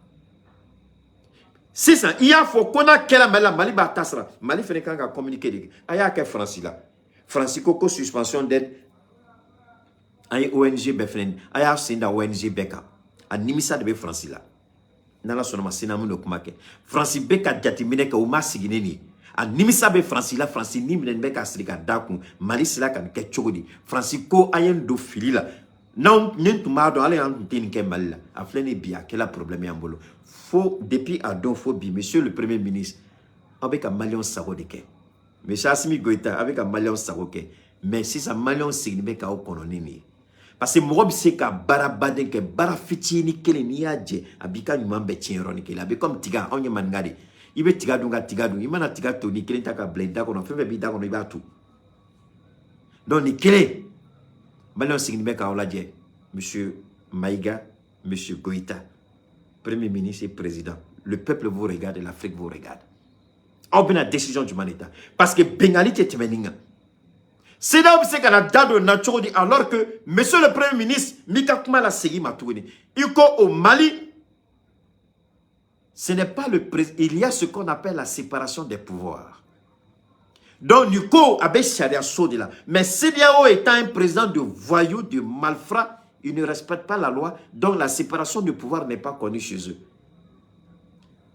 C'est ça, il y a faux qu'on a quelle Mali batasa. Mali fait qu'un communiqué. Aya ke Francis là. Francis Coco suspension d'aide. Ay ONG befren aya senda ONG beka animisa de Francis là nala sonoma sinamu no kumake Francis beka jatimine ka uma sigineni animisa be Francis là Francis ni minen beka srika daku Mali sila kan ke chogodi Francis ko ayen do fili là non nyentuma do ale an tin ke Mali là aflene bia quel problème yambolo faut depuis adon faut bi monsieur le Premier ministre avec un Malion saro de ke monsieur Assimi Goïta avec un Malion saro ke mais si ça Malion signifie ka o kononini. Parce que moi, c'est que barabaden que barafitini kele niaje abika nyumambe chenroni kele abe comme tiga onye mangade ibe tiga dunga tiga du imana tiga to ni kele taka blenda kono fefe bi da kono iba tout. Donc ni kele malon signifie ka olaje monsieur Maïga, monsieur Goïta, Premier ministre et président. Le peuple vous regarde et l'Afrique vous regarde. On a une décision du Manita parce que Bengali est meninga. C'est là où c'est qu'on a dado naturel alors que monsieur le Premier ministre Mika Kumala Segui Matouni au Mali ce n'est pas le président, il y a ce qu'on appelle la séparation des pouvoirs. Donc Nico avait charia saudi là mais CEDEAO étant un président de voyous, de malfrats, il ne respecte pas la loi, donc la séparation du pouvoir n'est pas connue chez eux.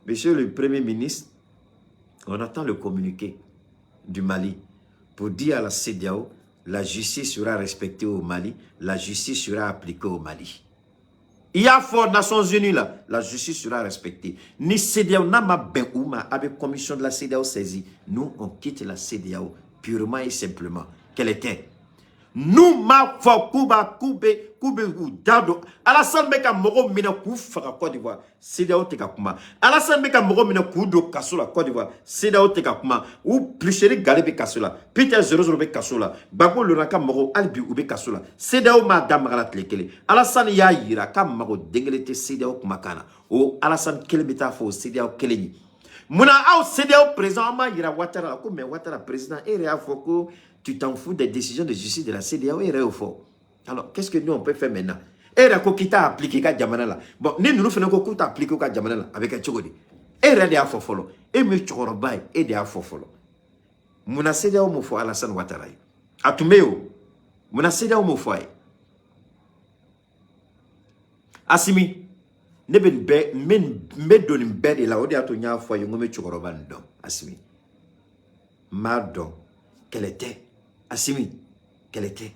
Monsieur le Premier ministre, on attend le communiqué du Mali pour dire à la CEDEAO, la justice sera respectée au Mali, la justice sera appliquée au Mali. Il y a fort Nations Unies là, la justice sera respectée. Ni CEDEAO, n'a ben ouma, avec commission de la CEDEAO saisie. Nous, on quitte la CEDEAO purement et simplement. Quelle était? Nous, ma foi, Koube ou Dado. Alassane Beka Moro Mina Koufara Côte d'Ivoire. CEDEAO Tekakuma. Alassane Beka Moro Mina Koudo Kassola Côte d'Ivoire. CEDEAO Tekakuma. Ou Plicheri Galebe Kassola. Peter Zerozorobe Kassola. Bako Luraka Moro Albi Ube Kassola. CEDEAO Madame Galat Lekele. Alassane Yaïra Kam Maro Dengelete CEDEAO Kumakana. O Alassane Kelebeta Fo CEDEAO Keleni. Muna au CDAO président ma ira Ouattara ko mais Ouattara président et réa foko tu t'en fous des décisions de justice de la CDAO et réa fort. Alors qu'est-ce que nous on peut faire maintenant? Et réa ko kita appliquer ka jamana là. Bon ni nous faisons ko kuta appliquer ka jamana là avec un chogodi. Et réa de afo folo. Et me choroba et de afo folo. Muna CDAO mo fo Alassane Ouattara. Atumeo. Muna CDAO mo fo. Assimi ne ben be me donin be de la odi ato nya fo yo ngome chukoroba ndo Assimi mado quelle était Assimi quelle était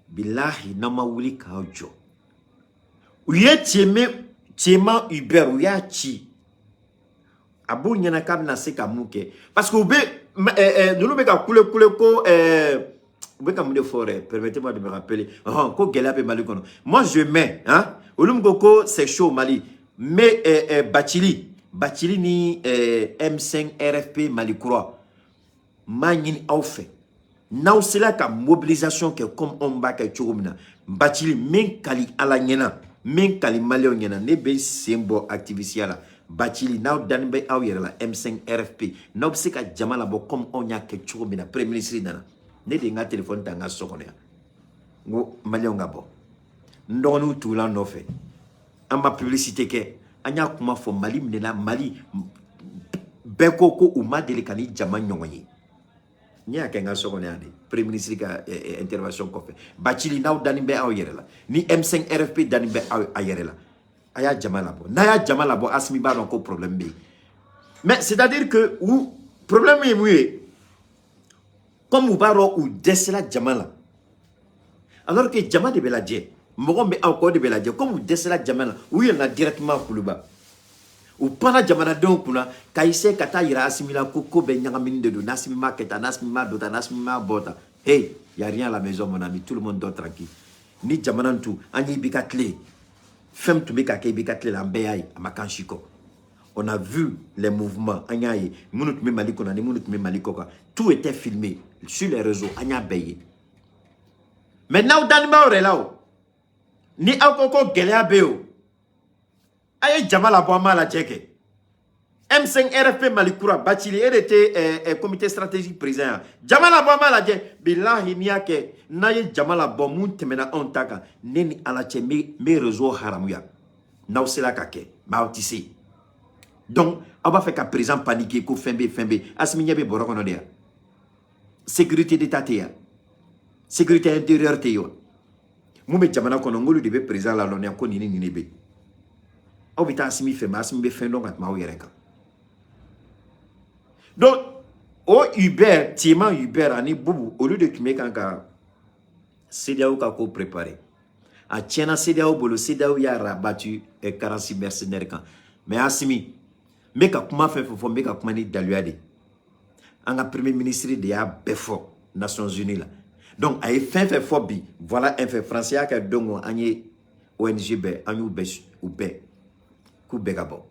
billahi nama wuli ka ojo uye tiema Uber uya chi abu nyana kam na se kamuke parce que ube nous be ka kule ko ube ka munde forêt permettez-moi de me rappeler ko gela pe malikono moi je mets hein Olumgoko c'est chaud Mali mais Bachili ni M5 RFP Mali Croix magnin au fait now c'est là ka mobilisation que comme on ba ka churumna Bachili men kali ala nyena men kali malio nyena ne be sembo activiste la Bachili now dan be aw yere la M5 RFP now c'est ka jamala bo comme on nya ka churumna premier ministre dana ne de nga téléphone tanga sokonya ngo malio ngabo ndonu tulan no fait en ma publicité que anya kuma fo Mali mnela Mali beko ko uma delikani jama nyonyi nya kenga sokone ande premier ministre ka intervention ko fait Bachili naw danimbe aw yerela ni M5 RFP danimbe aw yerela aya jama labo na ya jama labo Assimi ba ko problème bi mais c'est à dire que ou problème est mué comme ou baro ou desela jama la alors que jama de beladje Mogombe encore de beladje comme ou desela jama la ou il na directement kuluba ou pana jamana don kuna kaise kata ira Assimi la koko be nyanga minde do Assimi ma keta Assimi ma dota Assimi ma bota hey y a rien à la maison mon ami tout le monde dort tranquille ni jamana tout ani bikatle femme to bika ke bikatle la mbeyai amakanchiko on a vu les mouvements anyaye munut me maliko na ni munut me maliko tout était filmé sur les réseaux anya beye maintenant danima orelao ni akoko gelea beo aye jamala boama la cheke M5 RFP Malikura Bachili était comité stratégique président jamala boama la je billahi niake naye jamala bomun temena ontaka neni ala che me réseau haramuya nausela kake mautisi donc on va faire qu'à présent paniquer ko fembe Assimi nyabe borokono dia sécurité d'état tea sécurité intérieure tea Moume jamana kono ngolu de be président la lonia ko ni be obita Assimi fe ma Assimi be fen donc atma o yereka donc au Uber tiema Uber ani bubu au lieu de tumer kanka CDAO ka ko préparer a tiena CDAO bolo CDAO ya rabattu et 46 mercenaires kan mais Assimi meka kuma fe fo meka kuma ni daluade anga premier ministre de ya befo Nations Unies là donc ay fin fait fobi voilà un fait français ka dongo anye ONG be anyu be ou be ku be gabo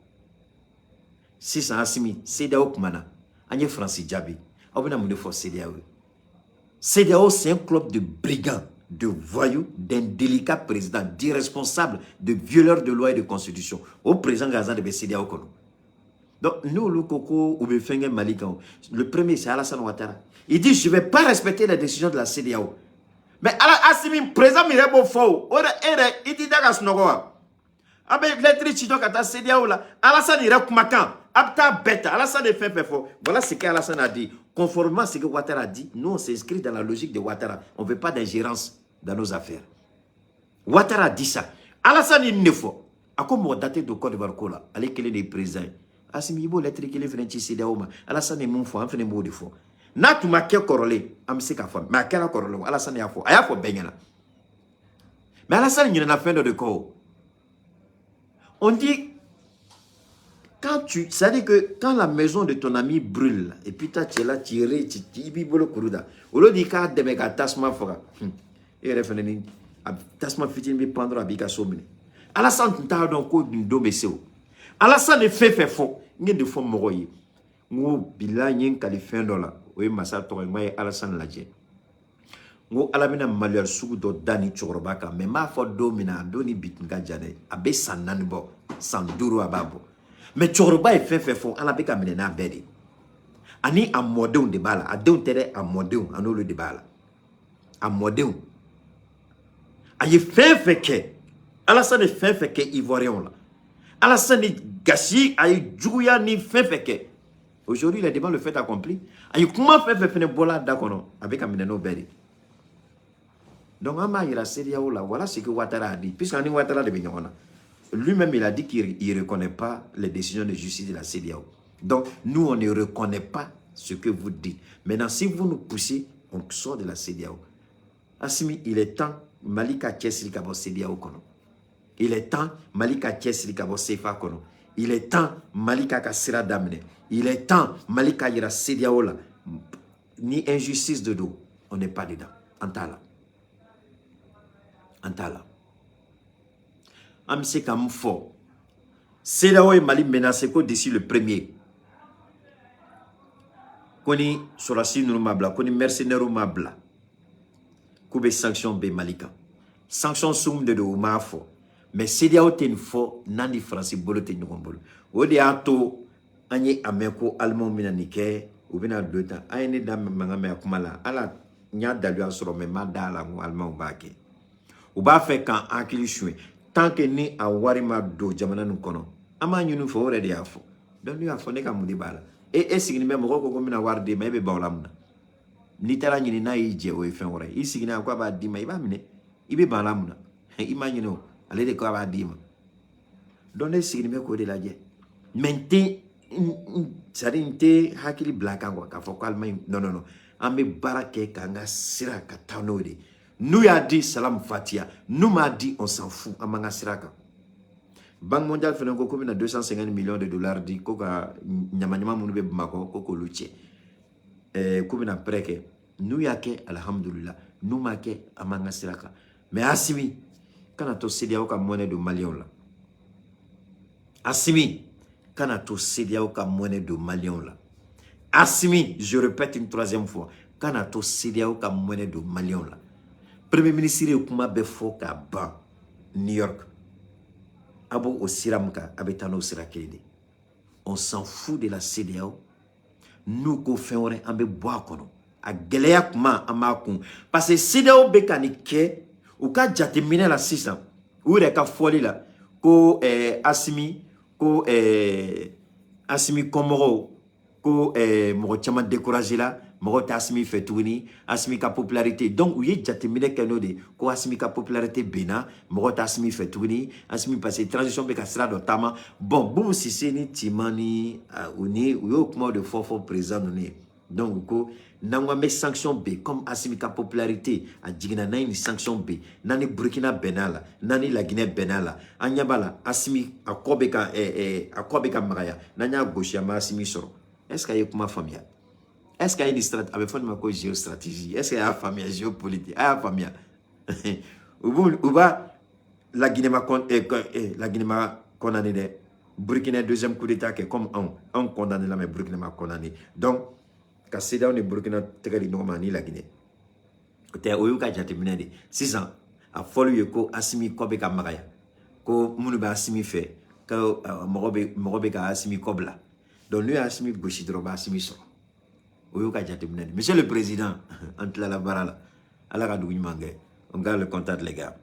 si ça Assimi CDAO kumana anye français jabi obina mu de for CDAO c'est un club de brigands de voyous d'indélicats présidents d'irresponsables de violeurs de loi et de constitution au président Gazan de CDAO kono. Donc, nous, le Coco, ou le premier, c'est Alassane Ouattara. Il dit, je ne vais pas respecter les décisions de la CDAO. Mais Assimi, président Mirebo Fou, il dit, d'accord, Snogoa. Avec les trichidons à la CDAO, Alassane ira kumakan, Abta bêta, Alassane est fait fort. Voilà ce qu'Alassane a dit. Conformément à ce que Ouattara a dit, nous, on s'inscrit dans la logique de Ouattara. On ne veut pas d'ingérence dans nos affaires. Ouattara a dit ça. Alassane, il ne faut. À quoi on date de Côte d'Ivoire, allez, quel est le président? Assimi ibo lettre qu'il est venu ici d'auma Alassane est mon fo en fait mot de fo na tu ma ke korole am se ka fo ma ke la korole Alassane ya fo aya fo benyana mais Alassane il n'a fait de quoi on dit quand tu ça dit que quand la maison de ton ami brûle et puis tu es là tiré tu bibolo kuruda au lieu de ka de mega tasma fora et refeni tasma fitin bi prendre abika somne Alassane ta donc ko ndo meseo Alassane est fait faux. Il y a des fois moroyi. Ngo bila nyen kali fin dola. Oye masa to ngoy Alassane ladje. Ngo alamina malual sugu do dani chorobaka. Mais ma fo do mina do ni bit nga jane. Abe sanan bo. Sanduro ababo. mais cɛkɔrɔba ye fɛn fɛn fɔ ala bɛ ka minɛ n'a bɛɛ de ani a mɔdenw de b'a la a denw tɛ dɛ a mɔdenw a n'olu de b'a la a mɔdenw a ye fɛn fɛn kɛ Alassane ye fɛn fɛn kɛ ivoirien la Alassane ni gasi a ye juguya ni fɛn fɛn kɛ aujourd'hui il est devant le fait accompli a ye kuma fɛn fɛn fɛnɛ bɔla da kɔnɔ a bɛ ka minɛ n'o bɛɛ de donc an b'a yira CEDEAO la voilà ce que Ouattara a dit puisque ani Ouattara de bɛ ɲɔgɔn na lui-même il a dit qu'il ne reconnaît pas les décisions de justice de la CEDEAO donc nous on ne reconnaît pas ce que vous dites maintenant si vous nous poussez on sort de la CEDEAO Assimi il est temps Mali ka cɛsiri ka bɔ CEDEAO kɔnɔ il est temps Mali ka cɛsiri ka bɔ CFA kɔnɔ il est temps Mali ka sira daminɛ il est temps Mali ka yira CEDEAO la ni injustice de dos on n'est pas dedans an t'a la an t'a la an bɛ se ka mun fɔ CEDEAO ye Mali menacé ko d'ici le 1er ko ni sɔrɔdasi ninnu ma bila ko ni mercenaires ma bila k'u bɛ sanction bɛ Mali kan sanction sugu de don u m'a fɔ mais CEDEAO tɛ nin fɔ n'an ni Faransi bolo tɛ ɲɔgɔn bolo o de y'a to an ye a mɛn ko Alimanw bɛna nin kɛ u bɛna don tan an ye ne da mankan mɛn a kuma la ala n y'a daluya sɔrɔ mais n ma da la ko Alimanw b'a kɛ u b'a fɛ k'an hakili suɲɛ tant que ni a wari ma don jamana nin kɔnɔ an b'a ɲini u fɛ o yɛrɛ de y'a fɔ donc n'u y'a fɔ ne ka mun de b'a la e sigilen bɛ mɔgɔw ko ko n bɛna wari d'e ma e bɛ ban o la mun na n'i taara ɲini n'a y'i jɛ o ye fɛn wɛrɛ ye i sigilen a ko a b'a d'i ma i b'a minɛ i bɛ ban a la mun na i m'a ɲini o ale de ko a b'a d'i ma donc ne sigilen bɛ k'o de lajɛ mais n tɛ c'est-à-dire n tɛ hakili bila a kan quoi k'a fɔ ko Allemagne non non non an bɛ baara kɛ k'an ka sira ka taa n'o de n'u y'a di Salam Fatia n'u m'a di on s'en fout an b'an ka sira kan Banque mondiale fana ko bɛna 250 millions de dollars di ko ka ɲamanɲaman minnu bɛ Bamakɔ ko k'olu cɛ k'u bɛna prêt kɛ n'u y'a kɛ alhamdulillah n'u m'a kɛ an b'an ka sira kan mais Assimi kana to CEDEAO ka monnaie don maliyɛnw la Assimi kana to CEDEAO ka monnaie don maliyɛnw la Assimi je répète une troisième fois kana to CEDEAO ka monnaie don maliyɛnw la premier ministre ye kuma bɛɛ fɔ ka ban New York a b'o o sira min kan a bɛ taa n'o sira kelen de on s'en fout de la CEDEAO n'u ko fɛn wɛrɛ an bɛ bɔ a kɔnɔ a gɛlɛya kuma an b'a kun parce que CEDEAO bɛ ka nin kɛ u ka jateminɛ la sisan u yɛrɛ ka fɔli la ko Assimi ko Assimi kɔmɔgɔw ko mɔgɔ caman découragé la mɔgɔ tɛ Assimi fɛ tuguni Assimi ka popularité donc u ye jateminɛ kɛ n'o de ko Assimi ka popularité benna mɔgɔ tɛ Assimi fɛ tuguni Assimi parce que transition bɛ ka sira dɔ taama bon Boubou Cissé ni Tima ni u y'o kumaw de fɔ président ninnu ye donc ko n'an ko an bɛ sanction bɛ comme Assimi ka popularité a jiginna n'an ye nin sanction bɛ n'an ni Burkina bɛnn'a la n'an ni Laginɛ bɛnn'a la an ɲɛ b'a la Assimi a kɔ bɛ ka magaya n'an y'a gosi an bɛ Assimi sɔrɔ est-ce que a ye kuma faamuya est-ce que a ye nin stratégie a bɛ fɔ nin ma ko géostratégie est-ce que a y'a faamuya géopolitique a y'a faamuya u b'a Laginɛ ma condamné dɛ Burkina deuxième coup d'état kɛ comme anw condamné la mais Burkina ma condamné donc ka CEDEAO ni Burkina tɛgɛ di ɲɔgɔn ma ni Laginɛ o tɛ o y'u ka jateminɛ de sisan a fɔl'u ye ko Assimi kɔ bɛ ka magaya ko minnu bɛ Assimi fɛ ko mɔgɔ bɛ ka Assimi kɔ bila donc n'u ye Assimi gosi dɔrɔn u bɛ Assimi sɔrɔ o y'u ka jateminɛ de monsieur le président an tilala baara la ala ka dugu ɲuman kɛ on garde le contact les gars